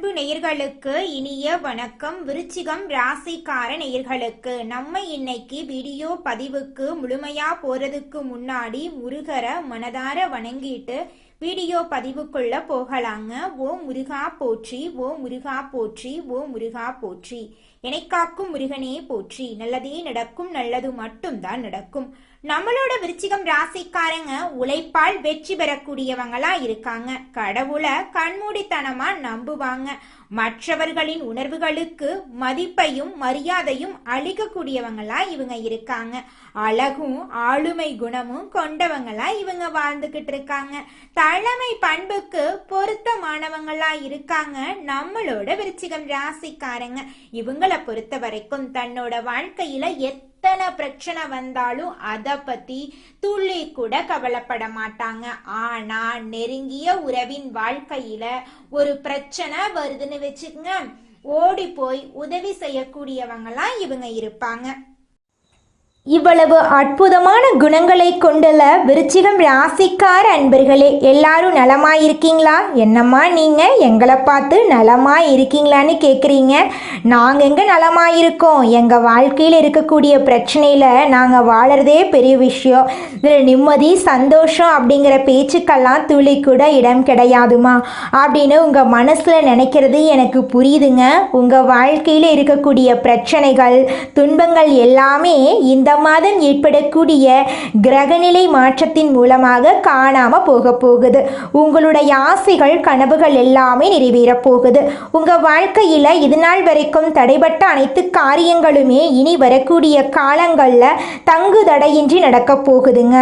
அன்பு நேயர்களுக்கு இனிய வணக்கம். விருச்சிகம் ராசிக்கார நேயர்களுக்கு நம்ம இன்னைக்கு வீடியோ பதிவுக்கு முழுமையா போறதுக்கு முன்னாடி முருகரை மனதார வணங்கிட்டு வீடியோ பதிவுக்குள்ள போகலாங்க. ஓ முருகா போற்றி, ஓ முருகா போற்றி, ஓ முருகா போற்றி. எனைக்காக்கும் முருகனே போற்றி. நல்லதே நடக்கும், நல்லது மட்டும்தான் நடக்கும். நம்மளோட விருச்சிகம் ராசிக்காரங்க உழைப்பால் வெற்றி பெறக்கூடியவங்களா இருக்காங்க. கடவுளை கண்மூடித்தனமா நம்புவாங்க. மற்றவர்களின் உணர்வுகளுக்கு மதிப்பையும் மரியாதையும் அளிக்கக்கூடியவங்களா இவங்க இருக்காங்க. அழகும் ஆளுமை குணமும் கொண்டவங்களா இவங்க வாழ்ந்துகிட்டு இருக்காங்க. தலைமை பண்புக்கு பொருத்தமானவங்களா இருக்காங்க நம்மளோட விருச்சிகம் ராசிக்காரங்க. இவங்களை பொறுத்த வரைக்கும் தன்னோட வாழ்க்கையில எத்தனை பிரச்சனை வந்தாலும் அதை பத்தி துள்ளி கூட கவலைப்பட மாட்டாங்க. ஆனா நெருங்கிய உறவின் வாழ்க்கையில ஒரு பிரச்சனை வருதுன்னு வச்சுக்கங்க, ஓடி போய் உதவி செய்யக்கூடியவங்களா இவங்க இருப்பாங்க. இவ்வளவு அற்புதமான குணங்களை கொண்டுள்ள விருச்சிகம் ராசிக்கார அன்பர்களே, எல்லாரும் நலமாயிருக்கீங்களா? என்னம்மா நீங்கள் எங்களை பார்த்து நலமாயிருக்கீங்களான்னு கேட்குறீங்க. நாங்கள் எங்கே நலமாயிருக்கோம்? எங்கள் வாழ்க்கையில் இருக்கக்கூடிய பிரச்சனையில் நாங்கள் வாழறதே பெரிய விஷயம். இதில் நிம்மதி சந்தோஷம் அப்படிங்கிற பேச்சுக்கெல்லாம் துளி கூட இடம் கிடையாதுமா அப்படின்னு உங்கள் மனசில் நினைக்கிறது எனக்கு புரியுதுங்க. உங்கள் வாழ்க்கையில் இருக்கக்கூடிய பிரச்சனைகள் துன்பங்கள் எல்லாமே இந்த மாதம் ஏற்படக்கூடிய கிரகநிலை மாற்றத்தின் மூலமாக காணாம போக போகுது. உங்களுடைய ஆசைகள் கனவுகள் எல்லாமே நிறைவேற போகுது. உங்க வாழ்க்கையில இது நாள் வரைக்கும் தடைபட்ட அனைத்து காரியங்களுமே இனி வரக்கூடிய காலங்கள்ல தங்கு தடையின்றி நடக்க போகுதுங்க.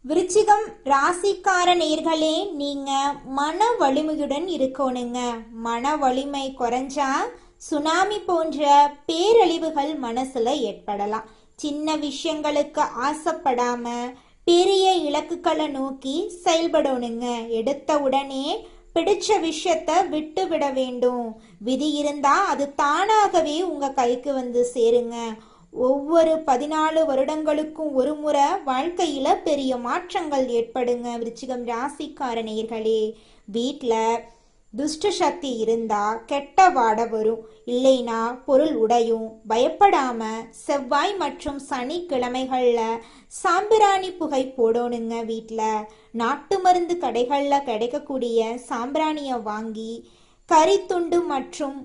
விருச்சிகம் ராசிக்கார நேர்களே, நீங்க மன வலிமையுடன் இருக்கணுங்க. மன வலிமை குறைஞ்சா சுனாமி போன்ற பேரழிவுகள் மனசுல ஏற்படலாம். சின்ன விஷயங்களுக்கு ஆசைப்படாம பெரிய இலக்குகளை நோக்கி செயல்படணுங்க. எடுத்த உடனே பிடிச்ச விஷயத்த விட்டு விட வேண்டும். விதி இருந்தா அது தானாகவே உங்க கைக்கு வந்து சேருங்க. ஒவ்வொரு 14 வருடங்களுக்கும் ஒரு முறை வாழ்க்கையில பெரிய மாற்றங்கள் ஏற்படுங்க. விருச்சிகம் ராசிக்கார நேயர்களே, வீட்டில் துஷ்ட சக்தி இருந்தா கெட்ட வாடை வரும், இல்லைனா பொருள் உடையும். பயப்படாம செவ்வாய் மற்றும் சனிக்கிழமைகள்ல சாம்பிராணி புகை போடணுங்க. வீட்டில் நாட்டு மருந்து கடைகளில் கிடைக்கக்கூடிய சாம்பிராணியை வாங்கி கரித்துண்டு மற்றும்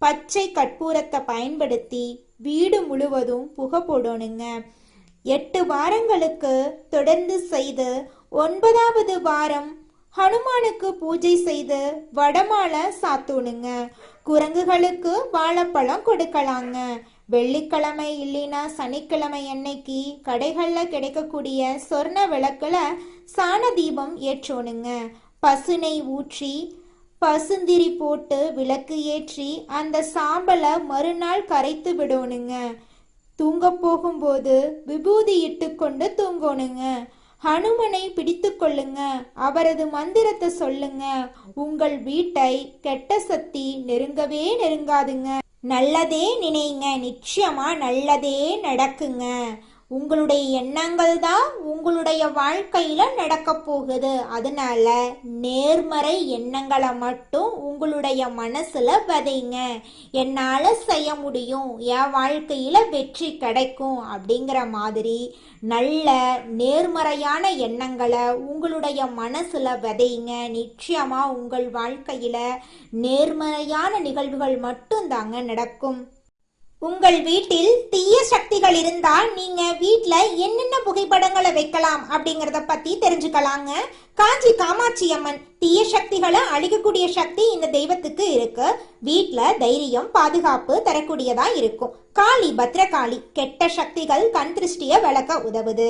பச்சை கற்பூரத்தை பயன்படுத்தி வீடு முழுவதும் புகை போடணுங்க. 8 வாரங்களுக்கு தொடர்ந்து செய்து 9வது வாரம் ஹனுமானுக்கு பூஜை செய்து வடமாலை சாத்தணுங்க. குரங்குகளுக்கு வாழைப்பழம் கொடுக்கலாங்க. வெள்ளிக்கிழமை இல்லைனா சனிக்கிழமை அன்னைக்கு கடைகளில் கிடைக்கக்கூடிய சொர்ண விளக்குல சாண தீபம் ஏற்றணுங்க. பசுனை ஊற்றி பசுந்திரி போட்டு விளக்கு ஏற்றி அந்த சாம்பலை மறுநாள் கரைத்து விடணுங்க. தூங்க போகும்போது விபூதி இட்டு கொண்டு தூங்கணுங்க. ஹனுமனை பிடித்து கொள்ளுங்க. அவரது மந்திரத்தை சொல்லுங்க. உங்கள் வீட்டை கெட்ட சக்தி நெருங்கவே நெருங்காதுங்க. நல்லதே நினைங்க, நிச்சயமா நல்லதே நடக்குங்க. உங்களுடைய எண்ணங்கள் தான் உங்களுடைய வாழ்க்கையில நடக்க போகுது. அதனால நேர்மறை எண்ணங்களை மட்டும் உங்களுடைய மனசுல விதைங்க. என்னால செய்ய முடியும், என் வாழ்க்கையில வெற்றி கிடைக்கும் அப்படிங்கிற மாதிரி நல்ல நேர்மறையான எண்ணங்களை உங்களுடைய மனசுல விதைங்க. நிச்சயமா உங்கள் வாழ்க்கையில நேர்மறையான நிகழ்வுகள் மட்டும்தாங்க நடக்கும். உங்கள் வீட்டில் தீய சக்திகள் இருந்தால் நீங்க வீட்டுல என்னென்ன புகைப்படங்களை வைக்கலாம் அப்படிங்கறத பத்தி தெரிஞ்சுக்கலாங்க. காஞ்சி காமாட்சி அம்மன் தீய சக்திகளை அழிக்கக்கூடிய சக்தி இந்த தெய்வத்துக்கு இருக்கு. வீட்டுல தைரியம் பாதுகாப்பு தரக்கூடியதா இருக்கும். காளி பத்ரகாளி கெட்ட சக்திகள் கண் திருஷ்டிய விளக்க உதவுது.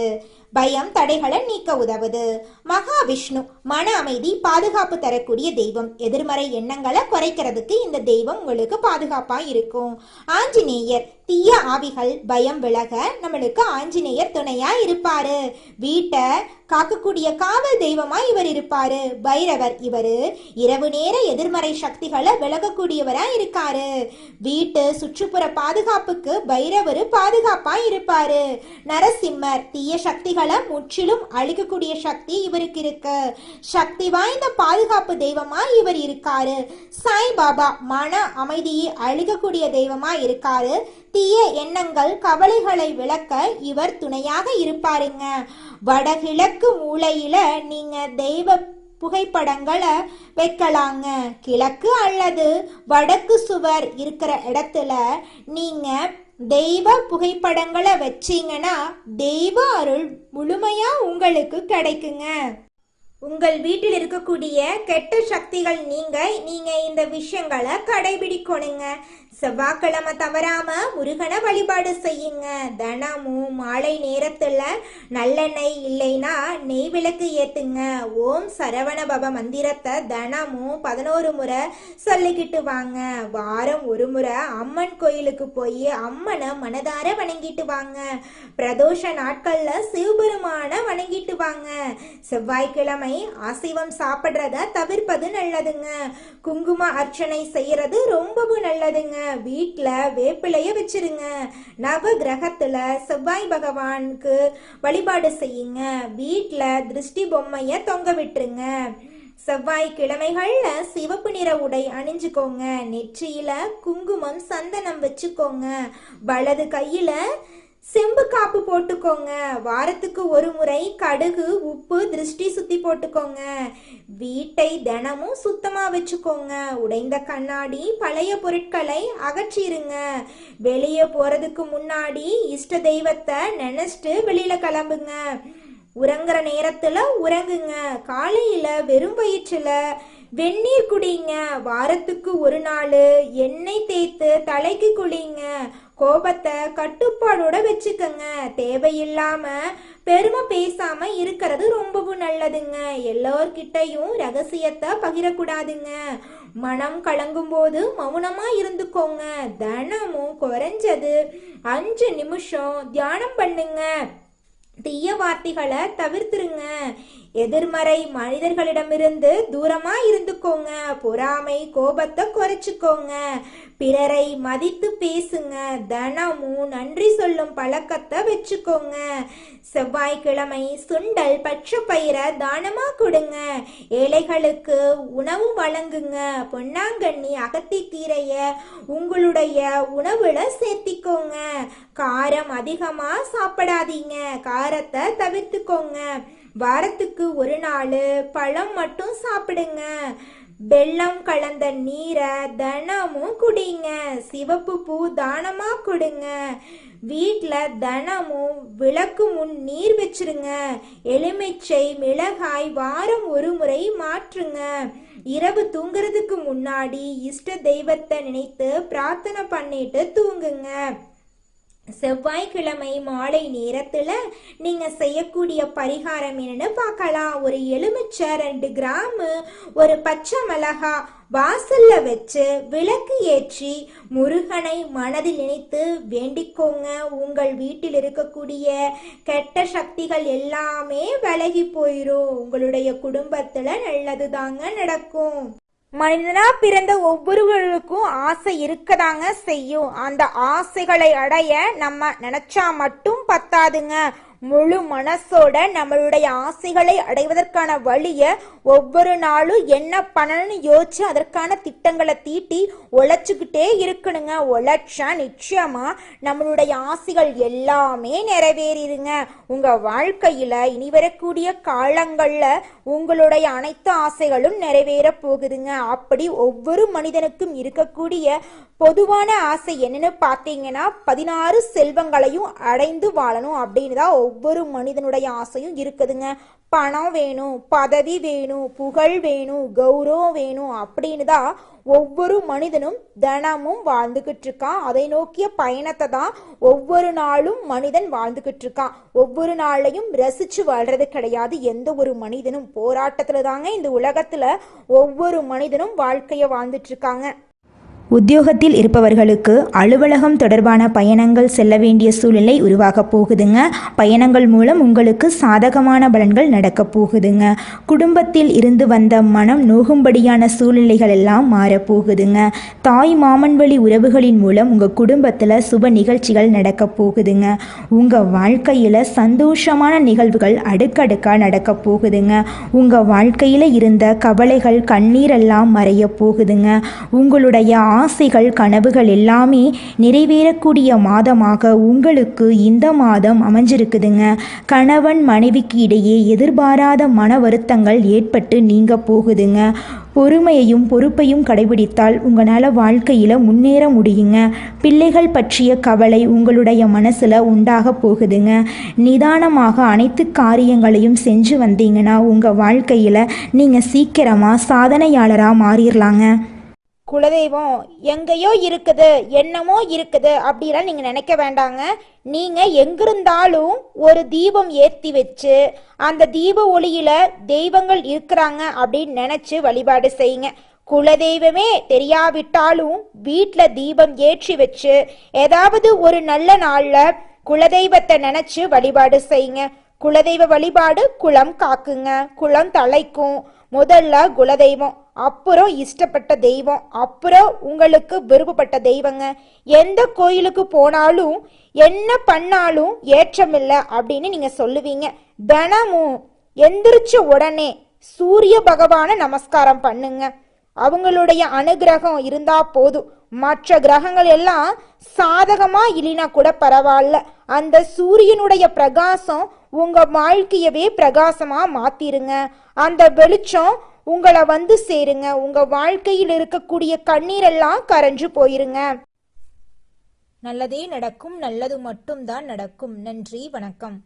பயம் தடைகளை நீக்க உதவுது. மகாவிஷ்ணு மன அமைதி பாதுகாப்பு தரக்கூடிய தெய்வம். எதிர்மறை எண்ணங்களை குறைக்கிறதுக்கு இந்த தெய்வம் உங்களுக்கு பாதுகாப்பா இருக்கும். ஆஞ்சநேயர் தீய ஆவிகள் பயம் விலக நம்மளுக்கு ஆஞ்சநேயர் துணையா இருப்பாரு. வீட்டை காக்கக்கூடிய காவல் தெய்வமா இவர் இருப்பாரு. பைரவர் இவரு இரவு நேர எதிர்மறை சக்திகளை விலகக்கூடியவரா இருக்காரு. வீட்டு சுற்றுப்புற பாதுகாப்பு ராஜாவுக்கு பைரவர் பாதுகாப்பா இருப்பாரு. நரசிம்மர் தீய சக்திகளை முற்றிலும் அழிக்கக்கூடிய சக்தி இவருக்கு இருக்கு. சக்தி வாய்ந்த பாதுகாப்பு தெய்வமா இவர் இருக்காரு. சாய்பாபா மன அமைதியை அழிக்கக்கூடிய தெய்வமா இருக்காரு. தீய எண்ணங்கள் கவலைகளை விளக்க இவர் துணையாக இருப்பாருங்க. வடகிழக்கு மூலையில நீங்க தெய்வ புகைப்படங்களை வைக்கலாங்க. கிழக்கு அல்லது வடக்கு சுவர் இருக்கிற இடத்துல நீங்க தெய்வ புகைப்படங்களை வச்சீங்கன்னா தெய்வ அருள் முழுமையா உங்களுக்கு கிடைக்குங்க. உங்கள் வீட்டில் இருக்கக்கூடிய கெட்ட சக்திகள் நீங்க இந்த விஷயங்களை கடைபிடிக்கணுங்க. செவ்வாய்க்கிழமை தவறாம முருகனை வழிபாடு செய்யுங்க. தினமும் மாலை நேரத்துல நல்லெண்ணெய் இல்லைன்னா நெய் விளக்கு ஏத்துங்க. ஓம் சரவண பவ மந்திரத்தை தினமும் 11 முறை சொல்லிக்கிட்டு வாங்க. வாரம் ஒரு முறை அம்மன் கோயிலுக்கு போய் அம்மனை மனதார வணங்கிட்டு வாங்க. பிரதோஷ நாட்கள்ல சிவபெருமான வணங்கிட்டு வாங்க. செவ்வாய்க்கிழமை அசைவம் சாப்பிடுறத தவிர்ப்பது நல்லதுங்க. குங்கும அர்ச்சனை செய்யறது ரொம்பவும் நல்லதுங்க. வீட்டுல வேப்பிலைய வச்சிருங்க. நவ கிரகத்துல செவ்வாய் பகவானுக்கு வழிபாடு செய்யுங்க. வீட்டுல திருஷ்டி பொம்மைய தொங்க விட்டுருங்க. செவ்வாய்க்கிழமைகள்ல சிவப்பு நிற உடை அணிஞ்சுக்கோங்க. நெற்றியில குங்குமம் சந்தனம் வச்சுக்கோங்க. வலது கையில செம்பு காப்பு போட்டுக்கோங்க. வாரத்துக்கு ஒரு முறை கடுகு உப்பு திருஷ்டி சுத்தி போட்டுக்கோங்க. வீட்டை தினமும் சுத்தமா வச்சுக்கோங்க. உடைந்த கண்ணாடி பழைய பொருட்களை அகற்றிருங்க. வெளியே போறதுக்கு முன்னாடி இஷ்ட தெய்வத்தை நினைச்சிட்டு வெளியில கிளம்புங்க. உறங்குற நேரத்துல உறங்குங்க. காலையில வெறும் வயிற்றுல வெந்நீர் குடிங்க. வாரத்துக்கு ஒரு நாள் எண்ணெய் தேய்த்து தலைக்கு குளிங்க. கோபத்தை கட்டுப்பாடோட வச்சுக்கங்க. தேவையில்லாம பெருமை பேசாம இருக்கிறது ரொம்பவும் நல்லதுங்க. எல்லோர்கிட்டையும் ரகசியத்தை பகிரக்கூடாதுங்க. மனம் கலங்கும் போது மௌனமா இருந்துக்கோங்க. தினமும் குறைஞ்சது 5 நிமிஷம் தியானம் பண்ணுங்க. தீய வார்த்தைகளை தவிர்த்துருங்க. எதிர்மறை மனிதர்களிடமிருந்து தூரமா இருந்துக்கோங்க. பொறாமை கோபத்தை குறைச்சுக்கோங்க. பிறரை மதித்து பேசுங்க. தினமும் நன்றி சொல்லும் பழக்கத்தை வச்சுக்கோங்க. செவ்வாய்க்கிழமை சுண்டல் பச்சை பயிரை தானமா கொடுங்க. ஏழைகளுக்கு உணவு வழங்குங்க. பொன்னாங்கண்ணி அகத்திக்கீரைய உங்களுடைய உணவுல சேர்த்திக்கோங்க. காரம் அதிகமா சாப்பிடாதீங்க. காரத்தை தவிர்த்துக்கோங்க. வாரத்துக்கு ஒரு நாள் பழம் மட்டும் சாப்பிடுங்க. வெல்லம் கலந்த நீரை தினமும் குடிங்க. சிவப்பு பூ தானமா கொடுங்க. வீட்டில் தினமும் விளக்கு முன் நீர் வச்சிருங்க. எலுமிச்சை மிளகாய் வாரம் ஒரு முறை மாற்றுங்க. இரவு தூங்குறதுக்கு முன்னாடி இஷ்ட தெய்வத்தை நினைத்து பிரார்த்தனை பண்ணிட்டு தூங்குங்க. செவ்வாய்க்கிழமை மாலை நேரத்துல நீங்க செய்யக்கூடிய பரிகாரம் என்னன்னு பார்க்கலாம். ஒரு எலுமிச்சை 2 கிராம் ஒரு பச்சை மிளகா வாசல்ல வச்சு விளக்கு ஏற்றி முருகனை மனதில் நினைத்து வேண்டிக்கோங்க. உங்கள் வீட்டில் இருக்கக்கூடிய கெட்ட சக்திகள் எல்லாமே விலகி போயிரும். உங்களுடைய குடும்பத்துல நல்லதுதாங்க நடக்கும். மனிதனா பிறந்த ஒவ்வொருவருக்கும் ஆசை இருக்கதாங்க செய்யும். அந்த ஆசைகளை அடைய நம்ம நினைச்சா மட்டும் பத்தாதுங்க. முழு மனசோட நம்மளுடைய ஆசைகளை அடைவதற்கான வழிய ஒவ்வொரு நாளும் என்ன பண்ணணும்னு யோசிச்சு அதற்கான திட்டங்களை தீட்டி உழைச்சுக்கிட்டே இருக்கணுங்க. உழைச்சா நிச்சயமா நம்மளுடைய ஆசைகள் எல்லாமே நிறைவேறிடுங்க. உங்க வாழ்க்கையில இனி வரக்கூடிய காலங்கள்ல உங்களுடைய அனைத்து ஆசைகளும் நிறைவேற போகுதுங்க. அப்படி ஒவ்வொரு மனிதனுக்கும் இருக்கக்கூடிய பொதுவான ஆசை என்னன்னு பார்த்தீங்கன்னா 16 செல்வங்களையும் அடைந்து வாழணும் அப்படின்னு தான் ஒவ்வொரு மனிதனுடைய ஆசையும் இருக்குதுங்க. பணம் வேணும், பதவி வேணும், புகழ் வேணும், கௌரவம் வேணும் அப்படின்னு தான் ஒவ்வொரு மனிதனும் தினமும் வாழ்ந்துகிட்டு இருக்கான். அதை நோக்கிய பயணத்தை தான் ஒவ்வொரு நாளும் மனிதன் வாழ்ந்துகிட்டு இருக்கான். ஒவ்வொரு நாளையும் ரசிச்சு வாழ்றது கிடையாது. எந்த ஒரு மனிதனும் போராட்டத்துல தாங்க இந்த உலகத்துல ஒவ்வொரு மனிதனும் வாழ்க்கைய வாழ்ந்துட்டு இருக்காங்க. உத்தியோகத்தில் இருப்பவர்களுக்கு அலுவலகம் தொடர்பான பயணங்கள் செல்ல வேண்டிய சூழ்நிலை உருவாகப் போகுதுங்க. பயணங்கள் மூலம் உங்களுக்கு சாதகமான பலன்கள் நடக்கப் போகுதுங்க. குடும்பத்தில் இருந்து வந்த மனம் நோகும்படியான சூழ்நிலைகள் எல்லாம் மாறப்போகுதுங்க. தாய் மாமன் வழி உறவுகளின் மூலம் உங்கள் குடும்பத்தில் சுப நிகழ்ச்சிகள் நடக்கப் போகுதுங்க. உங்கள் வாழ்க்கையில் சந்தோஷமான நிகழ்வுகள் அடுக்கடுக்காக நடக்கப் போகுதுங்க. உங்கள் வாழ்க்கையில் இருந்த கவலைகள் கண்ணீரெல்லாம் மறைய போகுதுங்க. உங்களுடைய ஆசைகள் கனவுகள் எல்லாமே நிறைவேறக்கூடிய மாதமாக உங்களுக்கு இந்த மாதம் அமைஞ்சிருக்குதுங்க. கணவன் மனைவிக்கு இடையே எதிர்பாராத மன வருத்தங்கள் ஏற்பட்டு நீங்க போகுதுங்க. பொறுமையையும் பொறுப்பையும் கடைபிடித்தால் உங்களால் வாழ்க்கையில் முன்னேற முடியுங்க. பிள்ளைகள் பற்றிய கவலை உங்களுடைய மனசில் உண்டாக போகுதுங்க. நிதானமாக அனைத்து காரியங்களையும் செஞ்சு வந்தீங்கன்னா உங்கள் வாழ்க்கையில் நீங்கள் சீக்கிரமாக சாதனையாளராக மாறிடலாங்க. குலதெய்வம் எங்கேயோ இருக்குது, என்னமோ இருக்குது அப்படிலாம் நீங்கள் நினைக்க வேண்டாங்க. நீங்கள் எங்கிருந்தாலும் ஒரு தீபம் ஏற்றி வச்சு அந்த தீப ஒளியில் தெய்வங்கள் இருக்கிறாங்க அப்படின்னு நினச்சி வழிபாடு செய்யுங்க. குலதெய்வமே தெரியாவிட்டாலும் வீட்டில் தீபம் ஏற்றி வச்சு ஏதாவது ஒரு நல்ல நாளில் குலதெய்வத்தை நினச்சி வழிபாடு செய்யுங்க. குலதெய்வ வழிபாடு குலம் காக்குங்க, குலம் தலைக்கும். முதல்ல குலதெய்வம், அப்புறம் இஷ்டப்பட்ட தெய்வம், அப்புறம் உங்களுக்கு விருப்பப்பட்ட தெய்வங்க. எந்த கோயிலுக்கு போனாலும் என்ன பண்ணாலும் ஏற்றமில்லை அப்படின்னு நீங்க சொல்லுவீங்க. தினமும் எந்திரிச்ச உடனே சூரிய பகவானை நமஸ்காரம் பண்ணுங்க. அவங்களுடைய அனுகிரகம் இருந்தா போதும். மற்ற கிரகங்கள் எல்லாம் சாதகமா இல்லைனா கூட பரவாயில்ல, அந்த சூரியனுடைய பிரகாசம் உங்க வாழ்க்கையவே பிரகாசமா மாத்திருங்க. அந்த வெளிச்சம் உங்களை வந்து சேருங்க. உங்க வாழ்க்கையில் இருக்கக்கூடிய கண்ணீரெல்லாம் கரைஞ்சு போயிருங்க. நல்லதே நடக்கும், நல்லது மட்டும்தான் நடக்கும். நன்றி, வணக்கம்.